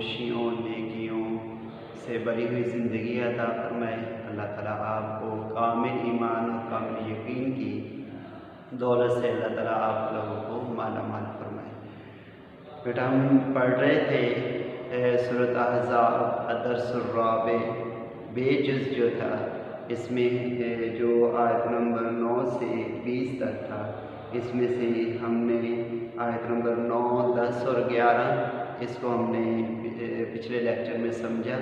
خوشیوں نیکیوں سے بری ہوئی زندگی عطا فرمائے۔ اللہ تعالیٰ آپ کو کامل ایمان اور کامل یقین کی دولت سے اللہ تعالیٰ آپ لوگوں کو مالا مال فرمائے۔ بیٹا ہم پڑھ رہے تھے سورۃ احزاب الدرس الرابع بے جز جو تھا، اس میں جو آیت نمبر 9 سے 20 تک تھا، اس میں سے ہم نے آیت نمبر 9، 10 اور 11 اس کو ہم نے پچھلے لیکچر میں سمجھا۔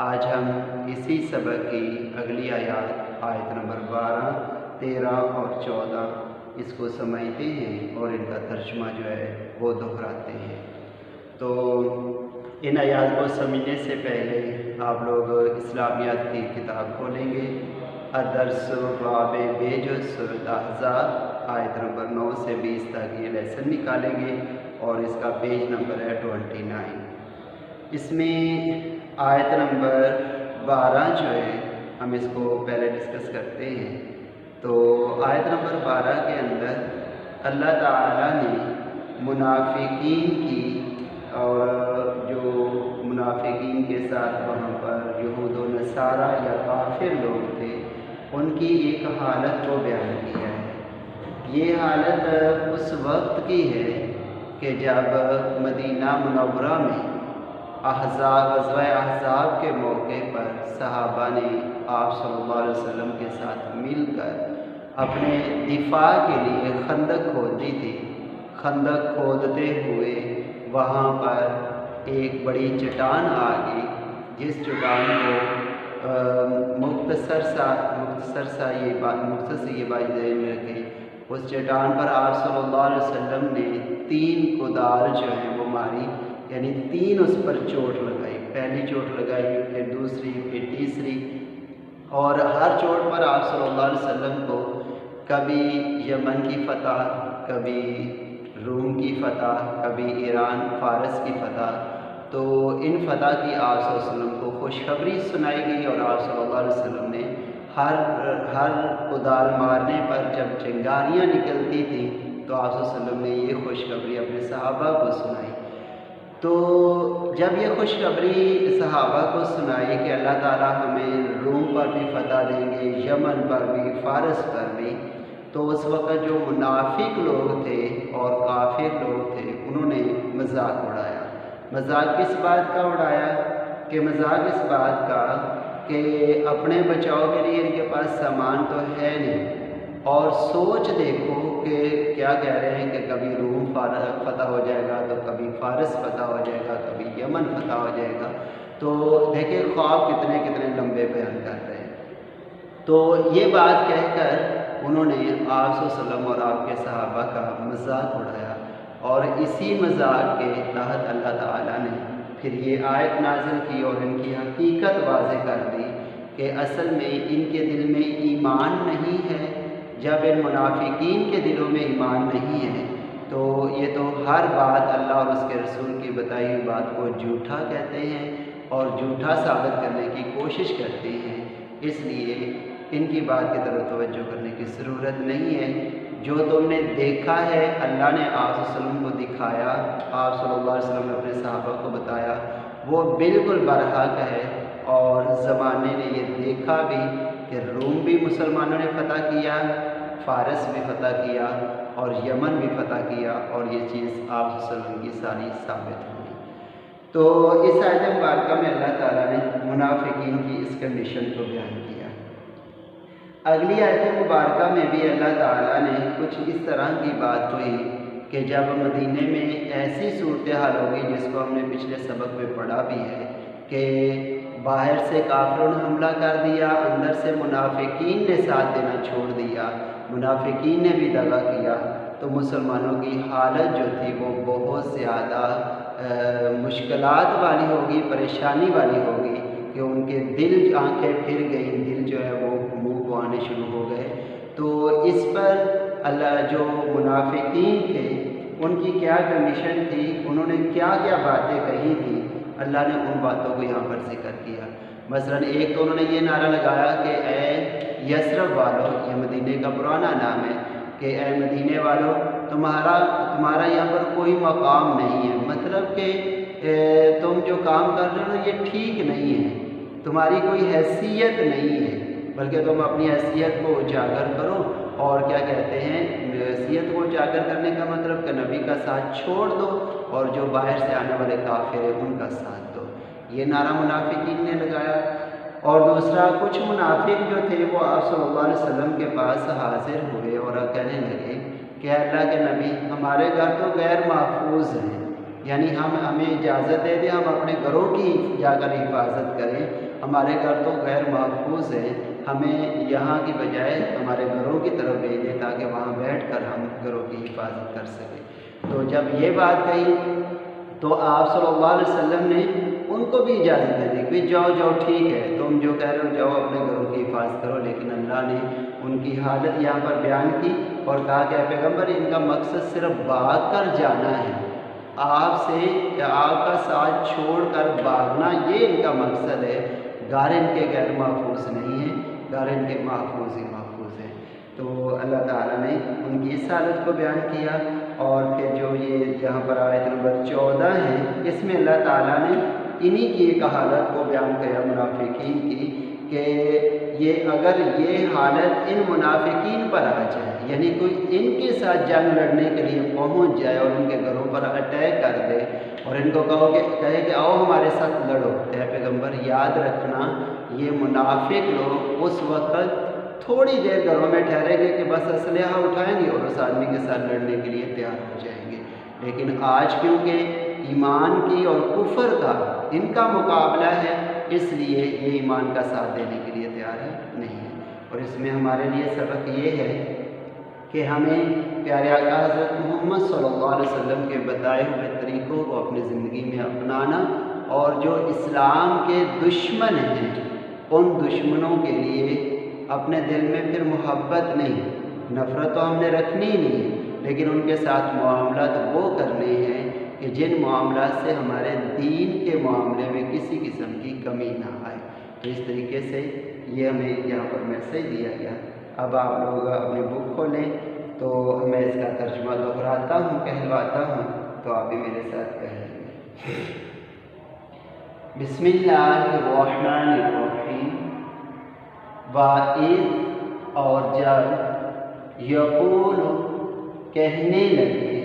آج ہم اسی سبق کی اگلی آیت نمبر 12، 13 اور 14 اس کو سمجھتے ہیں اور ان کا ترجمہ جو ہے وہ دہراتے ہیں۔ تو ان آیات کو سمجھنے سے پہلے آپ لوگ اسلامیات کی کتاب کھولیں گے، الدرس الرابع بے جز سورۃ احزاب آیت نمبر 9 سے 20 تک یہ لیسن نکالیں گے اور اس کا پیج نمبر ہے 29۔ اس میں آیت نمبر 12 جو ہے ہم اس کو پہلے ڈسکس کرتے ہیں۔ تو آیت نمبر 12 کے اندر اللہ تعالیٰ نے منافقین کی اور جو منافقین کے ساتھ وہاں پر یہود و نصارہ یا کافر لوگ تھے ان کی ایک حالت کو بیان کیا ہے۔ یہ حالت اس وقت کی ہے کہ جب مدینہ منورہ میں غزوہ احزاب کے موقع پر صحابہ نے آپ صلی اللہ علیہ وسلم کے ساتھ مل کر اپنے دفاع کے لیے خندق کھودی تھی۔ خندق کھودتے ہوئے وہاں پر ایک بڑی چٹان آ گئی، جس چٹان کو مختصر یہ بات ذہن میں رکھے، اس چٹان پر آپ صلی اللہ علیہ وسلم نے 3 کدال جو ہیں وہ ماری، یعنی 3 اس پر چوٹ لگائی۔ پہلی چوٹ لگائی، پھر دوسری، پھر تیسری، اور ہر چوٹ پر آپ صلی اللہ علیہ وسلم کو کبھی یمن کی فتح، کبھی روم کی فتح، کبھی ایران فارس کی فتح، تو ان فتح کی آپ صلی اللہ علیہ وسلم کو خوشخبری سنائی گئی، اور آپ صلی اللہ علیہ وسلم نے ہر کدال مارنے پر جب چنگاریاں نکلتی تھیں تو آپ صلی اللہ علیہ وسلم نے یہ خوشخبری اپنے صحابہ کو سنائی۔ تو جب یہ خوشخبری صحابہ کو سنائی کہ اللہ تعالیٰ ہمیں روم پر بھی فتح دیں گے، یمن پر بھی، فارس پر بھی، تو اس وقت جو منافق لوگ تھے اور کافر لوگ تھے انہوں نے مذاق اڑایا۔ مذاق کس بات کا اڑایا؟ کہ مذاق اس بات کا کہ اپنے بچاؤ کے لیے ان کے پاس سامان تو ہے نہیں، اور سوچ دیکھو کہ کیا کہہ رہے ہیں کہ کبھی روم فتح ہو جائے گا، تو کبھی فارس فتح ہو جائے گا، کبھی یمن فتح ہو جائے گا۔ تو دیکھیں خواب کتنے لمبے بیان کر رہے ہیں۔ تو یہ بات کہہ کر انہوں نے آپ صلی اللہ علیہ وسلم اور آپ کے صحابہ کا مذاق اڑایا، اور اسی مذاق کے تحت اللہ تعالیٰ نے پھر یہ آیت نازل کی اور ان کی حقیقت واضح کر دی کہ اصل میں ان کے دل میں ایمان نہیں ہے۔ جب ان منافقین کے دلوں میں ایمان نہیں ہے تو یہ تو ہر بات اللہ اور اس کے رسول کی بتائی ہوئی بات کو جھوٹا کہتے ہیں اور جھوٹا ثابت کرنے کی کوشش کرتے ہیں۔ اس لیے ان کی بات کی طرف توجہ کرنے کی ضرورت نہیں ہے۔ جو تم نے دیکھا ہے اللہ نے آپ صلی اللہ علیہ وسلم کو دکھایا، آپ صلی اللہ علیہ وسلم نے اپنے صحابہ کو بتایا، وہ بالکل برحق ہے، اور زمانے نے یہ دیکھا بھی کہ روم بھی مسلمانوں نے فتح کیا، فارس بھی فتح کیا اور یمن بھی فتح کیا، اور یہ چیز آپ صلی اللہ علیہ وسلم کی ساری ثابت ہوئی۔ تو اس آیت مبارکہ میں اللہ تعالیٰ نے منافقین کی اس کنڈیشن کو بیان کیا۔ اگلی آیت مبارکہ میں بھی اللہ تعالیٰ نے کچھ اس طرح کی بات ہوئی کہ جب مدینے میں ایسی صورتحال ہوگی، جس کو ہم نے پچھلے سبق میں پڑھا بھی ہے کہ باہر سے کافروں نے حملہ کر دیا، اندر سے منافقین نے ساتھ دینا چھوڑ دیا، منافقین نے بھی دغا کیا، تو مسلمانوں کی حالت جو تھی وہ بہت زیادہ مشکلات والی ہوگی، پریشانی والی ہوگی، کہ ان کے دل، آنکھیں پھر گئیں، دل جو ہے وہ منہ کو آنے شروع ہو گئے۔ تو اس پر اللہ، جو منافقین تھے ان کی کیا کنڈیشن تھی، انہوں نے کیا کیا باتیں کہی تھیں، اللہ نے ان باتوں کو یہاں پر ذکر کیا۔ مثلاً ایک تو انہوں نے یہ نعرہ لگایا کہ اے یثرب والو، یہ مدینے کا پرانا نام ہے، کہ اے مدینے والو تمہارا یہاں پر کوئی مقام نہیں ہے، مطلب کہ تم جو کام کر رہے ہو یہ ٹھیک نہیں ہے، تمہاری کوئی حیثیت نہیں ہے، بلکہ تم اپنی حیثیت کو اجاگر کرو، اور کیا کہتے ہیں حیثیت کو اجاگر کرنے کا مطلب کہ نبی کا ساتھ چھوڑ دو اور جو باہر سے آنے والے کافر ہیں ان کا ساتھ دو۔ یہ نعرہ منافقین نے لگایا۔ اور دوسرا، کچھ منافق جو تھے وہ آپ صلی اللہ علیہ وسلم کے پاس حاضر ہوئے اور کہنے لگے کہ اللہ کے نبی، ہمارے گھر تو غیر محفوظ ہیں، یعنی ہمیں اجازت دے دیں ہم اپنے گھروں کی جا کر حفاظت کریں، ہمارے گھر تو غیر محفوظ ہیں، ہمیں یہاں کی بجائے ہمارے گھروں کی طرف بھیجیں تاکہ وہاں بیٹھ کر ہم گھروں کی حفاظت کر سکیں۔ تو جب یہ بات کہی تو آپ صلی اللہ علیہ وسلم نے ان کو بھی اجازت دے دی کہ جاؤ جاؤ ٹھیک ہے، تم جو کہہ رہے ہو جاؤ اپنے گھروں کی حفاظت کرو، لیکن اللہ نے ان کی حالت یہاں پر بیان کی اور کہا کہ اے پیغمبر ان کا مقصد صرف بھاگ کر جانا ہے، آپ سے یا آپ کا ساتھ چھوڑ کر بھاگنا یہ ان کا مقصد ہے، گھر ان کے غیر محفوظ نہیں ہے، گھر ان کے محفوظ ہی محفوظ ہے۔ تو اللہ تعالیٰ نے ان کی اس حالت کو بیان کیا، اور پھر جو یہ یہاں پر آیت نمبر 14 ہے اس میں اللہ تعالیٰ نے انہی کی ایک حالت کو بیان کیا منافقین کی، کہ یہ اگر یہ حالت ان منافقین پر آ جائے، یعنی کوئی ان کے ساتھ جنگ لڑنے کے لیے پہنچ جائے اور ان کے گھروں پر اٹیک کر دے اور ان کو کہے کہ آؤ ہمارے ساتھ لڑو، اے پیغمبر یاد رکھنا یہ منافق لوگ اس وقت تھوڑی دیر گھروں میں ٹھہریں گے کہ بس اسلحہ اٹھائیں گے اور اس آدمی کے ساتھ لڑنے کے لیے تیار ہو جائیں گے، لیکن آج کیونکہ ایمان کی اور کفر کا ان کا مقابلہ ہے، اس لیے یہ ایمان کا ساتھ دینے کے لیے تیار نہیں ہے۔ اور اس میں ہمارے لیے سبق یہ ہے کہ ہمیں پیارے آقا حضرت محمد صلی اللہ علیہ وسلم کے بتائے ہوئے طریقوں کو اپنی زندگی میں اپنانا، اور جو اسلام کے دشمن ہیں ان دشمنوں کے لیے اپنے دل میں پھر محبت نہیں، نفرت تو ہم نے رکھنی نہیں، لیکن ان کے ساتھ معاملات وہ کرنے ہیں کہ جن معاملات سے ہمارے دین کے معاملے میں کسی قسم کی کمی نہ آئے۔ تو اس طریقے سے یہ ہمیں یہاں پر میسیج دیا گیا۔ اب آپ لوگ اپنی بک کھولیں تو میں اس کا ترجمہ دہراتا ہوں، کہلواتا ہوں، تو آپ بھی میرے ساتھ کہہ لیں گے۔ بسم اللہ الرحمن الرحیم۔ وَإِذْ اور جب یقول کہنے لگے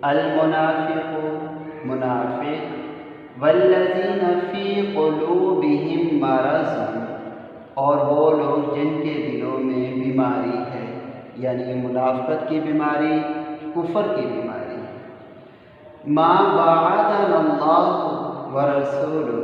المنافق منافق والذین فی قلوبہم مرض اور وہ لوگ جن کے دلوں میں بیماری ہے، یعنی منافقت کی بیماری، کفر کی بیماری، ما وعدنا اللہ ورسولہ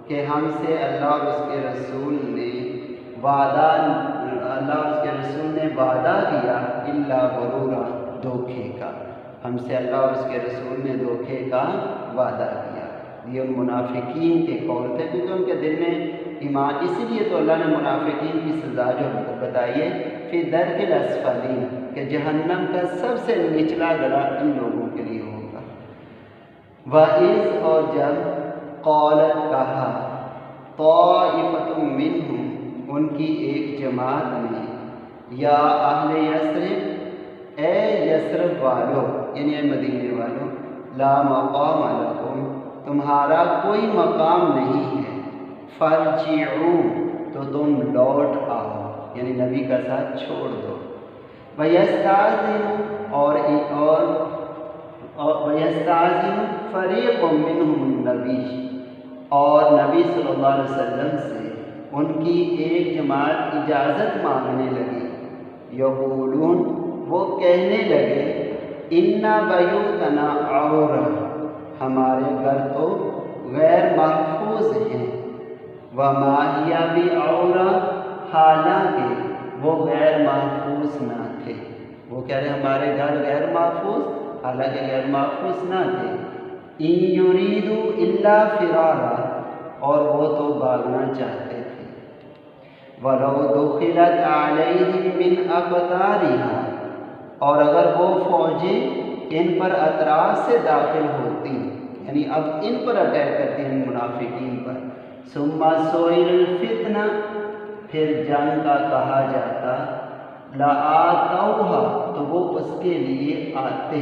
کہ ہم سے اللہ اور اس کے رسول نے وعدہ، اللہ اور اس کے رسول نے وعدہ کیا، الا غرورا دھوکے کا، ہم سے اللہ اور اس کے رسول نے دھوکے کا وعدہ کیا۔ یہ ان منافقین کے قول تھے کیونکہ ان کے دل میں ایمان، اسی لیے تو اللہ نے منافقین کی سزا جو بتائی ہے فی درک الاسفلین، کہ جہنم کا سب سے نچلا گڑا ان لوگوں کے لیے ہوگا۔ وَإِذْ اور جب قالت کہا طائفۃ منہم ان کی ایک جماعت نے، یا اہل یثرب اے یثرب والو، یعنی اے مدینے والو، لا مقام لکم تمہارا کوئی مقام نہیں ہے، فارجعوا تو تم لوٹ آؤ، یعنی نبی کا ساتھ چھوڑ دو، وَيَسْتَأْذِنُ اور وَيَسْتَأْذِنُ فَرِيقٌ مِّنْهُمُ النَّبِيَّ اور نبی صلی اللہ علیہ وسلم سے ان کی ایک جماعت اجازت مانگنے لگی، یقولون وہ کہنے لگے اِنَّ بَیُوتَنَا عَوْرَةٌ ہمارے گھر تو غیر محفوظ ہیں، وَمَا هِيَ بِعَوْرَةٍ حالانکہ وہ غیر محفوظ نہ تھے، وہ کہہ رہے ہمارے گھر غیر محفوظ حالانکہ غیر محفوظ نہ تھے، اِن یُرِیدُوا إِلَّا فِرَارًا اور وہ تو بھاگنا چاہتے تھے، وَلَوْ دُخِلَتْ عَلَيْهِمْ مِنْ أَقْطَارِهَا اور اگر وہ فوجیں ان پر اطراف سے داخل ہوتی، یعنی اب ان پر اٹیک کرتی ہیں منافقین پر، ثُمَّ سُئِلُ الْفِتْنَةَ پھر جنگ کا کہا جاتا، لَآتَوْهَا تو وہ اس کے لیے آتے،